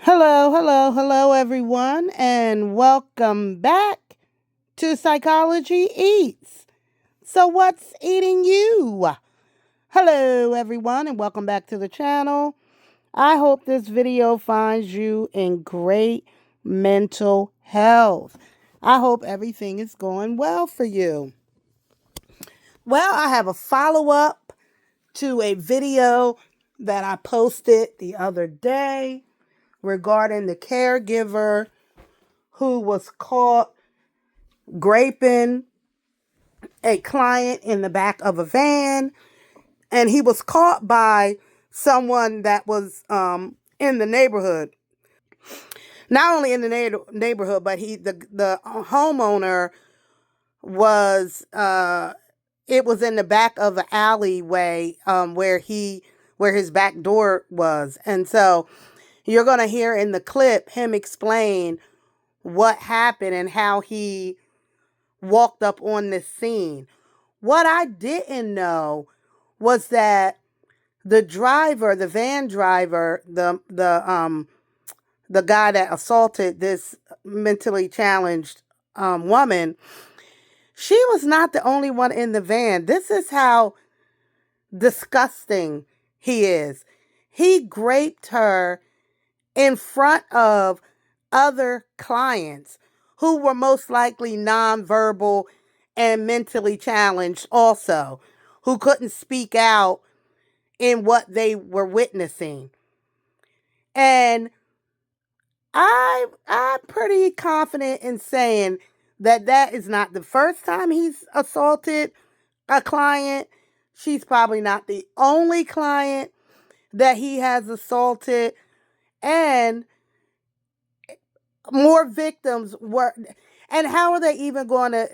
Hello, hello, hello, everyone, and welcome back to Psychology Eats. So, what's eating you? Hello, everyone, and welcome back to the channel. I hope this video finds you in great mental health. I hope everything is going well for you. Well, I have a follow up to a video that I posted the other day regarding the caregiver who was caught graping a client in the back of a van. And he was caught by someone that was in the neighborhood. Not only in the neighborhood, but the homeowner was it was in the back of an alleyway where his back door was. And so you're going to hear in the clip him explain what happened and how he walked up on this scene. What I didn't know was that the driver, the van driver, the guy that assaulted this mentally challenged woman, she was not the only one in the van. This is how disgusting he is. He graped her in front of other clients who were most likely nonverbal and mentally challenged also, who couldn't speak out in what they were witnessing. And I'm pretty confident in saying that that is not the first time he's assaulted a client. She's probably not the only client that he has assaulted. And more victims were. And how are they even going to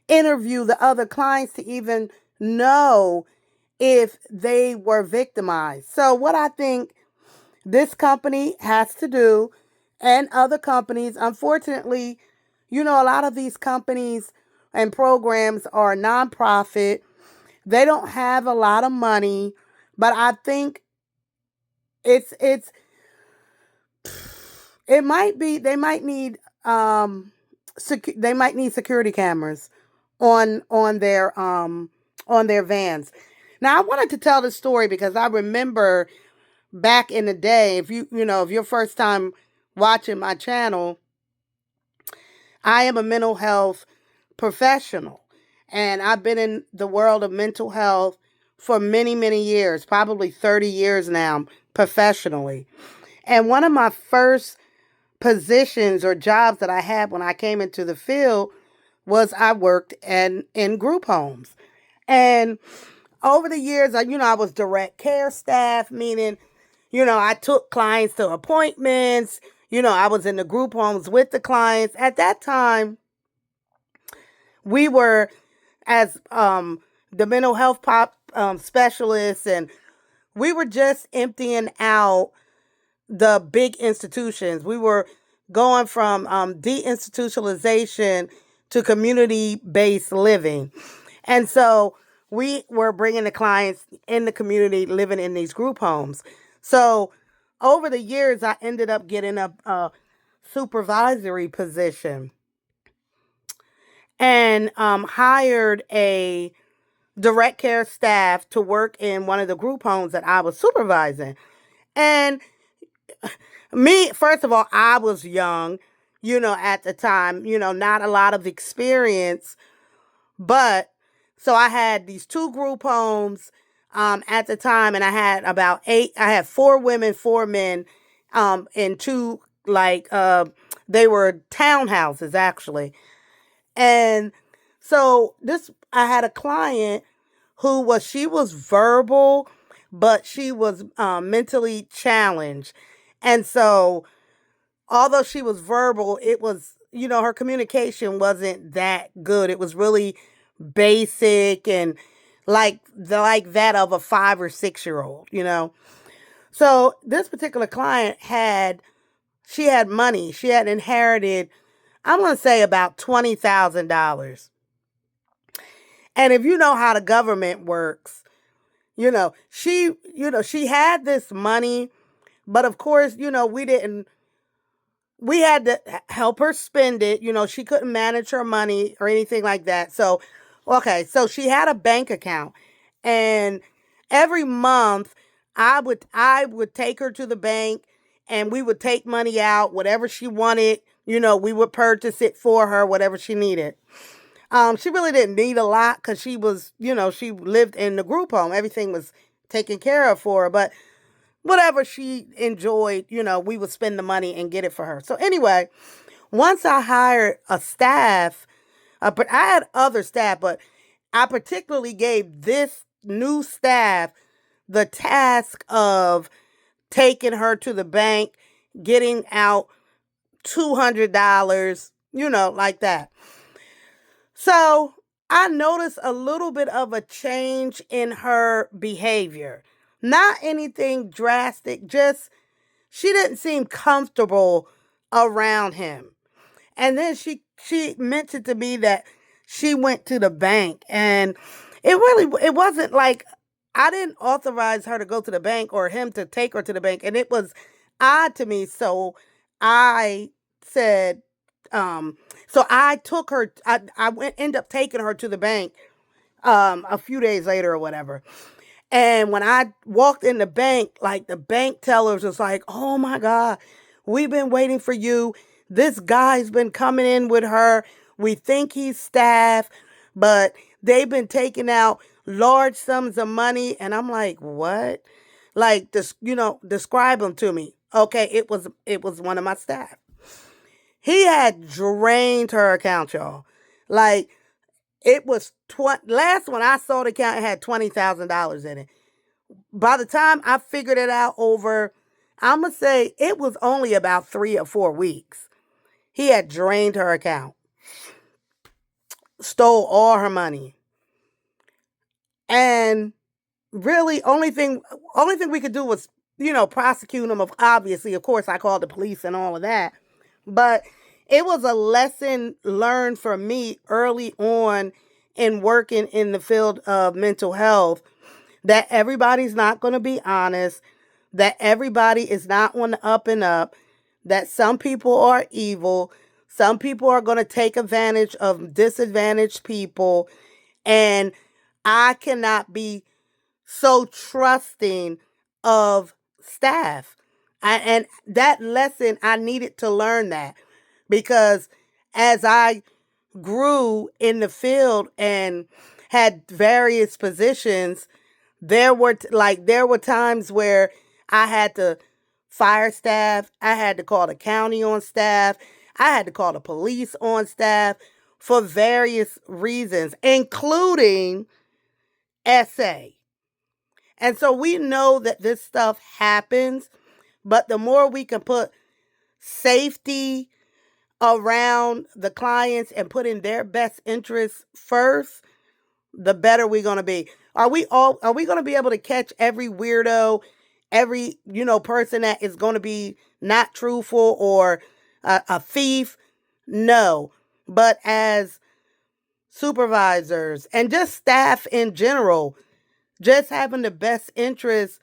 interview the other clients to even know if they were victimized? So, what I think this company has to do, and other companies, unfortunately, a lot of these companies and programs are nonprofit. They don't have a lot of money, but I think it's it might be they might need security cameras on their vans. Now I wanted to tell this story because I remember back in the day, if your first time watching my channel, I am a mental health professional, and I've been in the world of mental health for many, many years, probably 30 years now, professionally. And one of my first positions or jobs that I had when I came into the field was I worked in group homes. And over the years, I was direct care staff, meaning, I took clients to appointments. I was in the group homes with the clients. At that time, we were, as the mental health specialists, and we were just emptying out the big institutions. We were going from deinstitutionalization to community-based living. And so we were bringing the clients in the community living in these group homes. So over the years, I ended up getting a supervisory position and hired a direct care staff to work in one of the group homes that I was supervising. And me, first of all, I was young, at the time, not a lot of experience, but so I had these two group homes at the time, and I had I had four women, four men, in two, they were townhouses actually. And so I had a client she was verbal, but she was mentally challenged. And so, although she was verbal, it was, her communication wasn't that good. It was really basic and like that of a 5 or 6 year old. So this particular client she had money. She had inherited, I'm going to say about $20,000. And if you know how the government works, she had this money, But of course, we had to help her spend it. She couldn't manage her money or anything like that. So, okay, so she had a bank account, and every month I would take her to the bank, and we would take money out, whatever she wanted. We would purchase it for her, whatever she needed. She really didn't need a lot because she lived in the group home. Everything was taken care of for her, but whatever she enjoyed, we would spend the money and get it for her. So anyway, once I hired a staff, but I had other staff, but I particularly gave this new staff the task of taking her to the bank, getting out $200, like that. So I noticed a little bit of a change in her behavior. Not anything drastic, just she didn't seem comfortable around him. And then she mentioned to me that she went to the bank, and it wasn't like I didn't authorize her to go to the bank or him to take her to the bank, and it was odd to me. So I said, so I took her. I went end up taking her to the bank a few days later or whatever. And when I walked in the bank, like the bank tellers was like, "Oh my God, we've been waiting for you. This guy's been coming in with her. We think he's staff, but they've been taking out large sums of money." And I'm like, "What?" Like this, describe him to me. Okay, it was one of my staff. He had drained her account, y'all. Like it was last when I saw the account, it had $20,000 in it. By the time I figured it out over, I'm going to say it was only about 3 or 4 weeks. He had drained her account, stole all her money. And really, only thing we could do was, prosecute him. Obviously, of course, I called the police and all of that. But it was a lesson learned for me early on in working in the field of mental health that everybody's not going to be honest, that everybody is not on the up and up, that some people are evil, some people are going to take advantage of disadvantaged people, and I cannot be so trusting of staff. And that lesson, I needed to learn that because as I grew in the field and had various positions, there were times where I had to fire staff, I had to call the county on staff, I had to call the police on staff for various reasons, including SA. And so we know that this stuff happens, but the more we can put safety around the clients and putting their best interests first, the better we're going to be. Are we going to be able to catch every weirdo, every, person that is going to be not truthful or a thief? No. But as supervisors and just staff in general, just having the best interests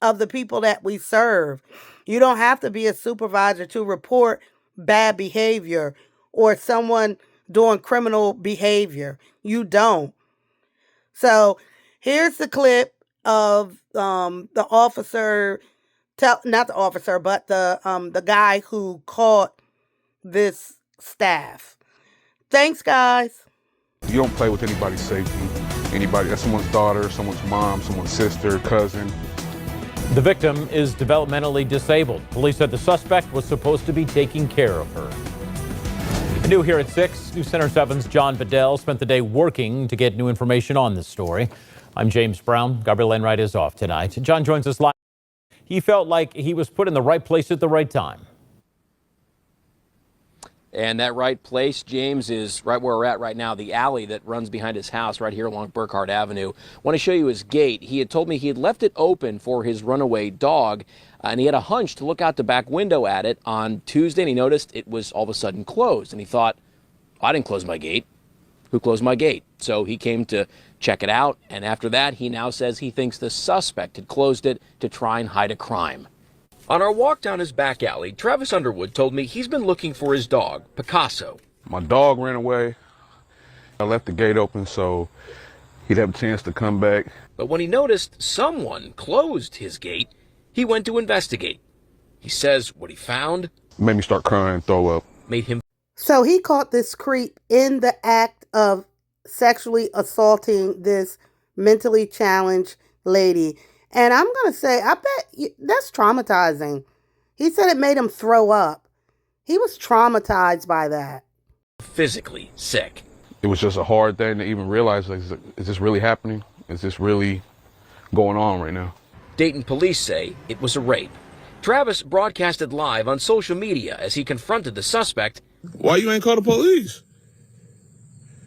of the people that we serve. You don't have to be a supervisor to report bad behavior or someone doing criminal behavior. You don't. So here's the clip of the officer, not the officer, but the guy who caught this staff. Thanks, guys. You don't play with anybody's safety. That's someone's daughter, someone's mom, someone's sister, cousin. The victim is developmentally disabled. Police said the suspect was supposed to be taking care of her. New here at 6, News Center 7's John Bedell spent the day working to get new information on this story. I'm James Brown. Gabrielle Enright is off tonight. John joins us live. He felt like he was put in the right place at the right time. And that right place, James, is right where we're at right now, the alley that runs behind his house right here along Burkhardt Avenue. I want to show you his gate. He had told me he had left it open for his runaway dog, and he had a hunch to look out the back window at it on Tuesday, and he noticed it was all of a sudden closed. And he thought, I didn't close my gate. Who closed my gate? So he came to check it out, and after that, he now says he thinks the suspect had closed it to try and hide a crime. On our walk down his back alley, Travis Underwood told me he's been looking for his dog, Picasso. My dog ran away. I left the gate open so he'd have a chance to come back. But when he noticed someone closed his gate, he went to investigate. He says what he found Made me start crying, throw up. made him. So he caught this creep in the act of sexually assaulting this mentally challenged lady. And I'm going to say, I bet that's traumatizing. He said it made him throw up. He was traumatized by that. Physically sick. It was just a hard thing to even realize, like, is this really happening? Is this really going on right now? Dayton police say it was a rape. Travis broadcasted live on social media as he confronted the suspect. Why you ain't call the police?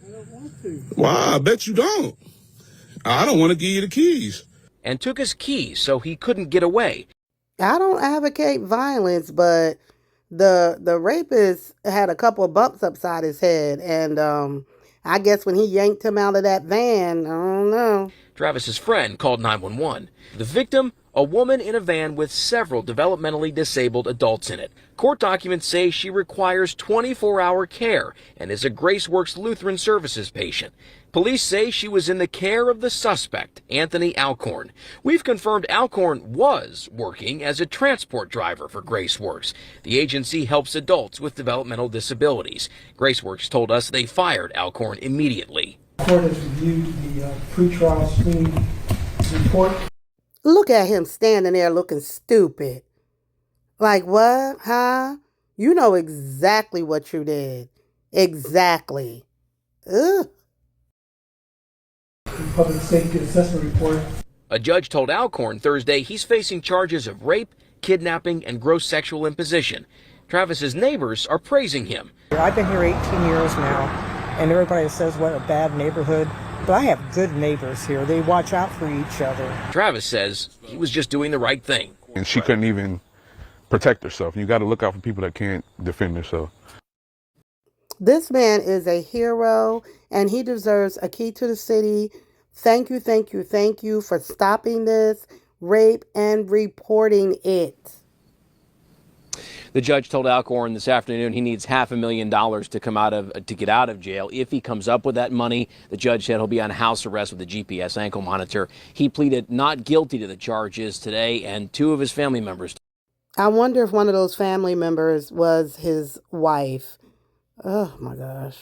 I don't want to. Why? I bet you don't. I don't want to give you the keys. And took his keys so he couldn't get away. I don't advocate violence, but the rapist had a couple of bumps upside his head, and I guess when he yanked him out of that van, I don't know. Travis's friend called 911. The victim, a woman in a van with several developmentally disabled adults in it. Court documents say she requires 24-hour care and is a GraceWorks Lutheran Services patient. Police say she was in the care of the suspect, Anthony Alcorn. We've confirmed Alcorn was working as a transport driver for GraceWorks. The agency helps adults with developmental disabilities. GraceWorks told us they fired Alcorn immediately. The court has reviewed the pretrial screening report. Look at him standing there looking stupid. Like, what? Huh? You know exactly what you did. Exactly. Ugh. Public safety assessment report. A judge told Alcorn Thursday he's facing charges of rape, kidnapping, and gross sexual imposition. Travis's neighbors are praising him. I've been here 18 years now, and everybody says what a bad neighborhood, but I have good neighbors here. They watch out for each other. Travis says he was just doing the right thing. And she couldn't even protect herself. You got to look out for people that can't defend themselves. This man is a hero, and he deserves a key to the city. Thank you, thank you, thank you for stopping this rape and reporting it. The judge told Alcorn this afternoon he needs $500,000 to get out of jail. If he comes up with that money, the judge said he'll be on house arrest with a GPS ankle monitor. He pleaded not guilty to the charges today, and two of his family members. I wonder if one of those family members was his wife. Oh, my gosh.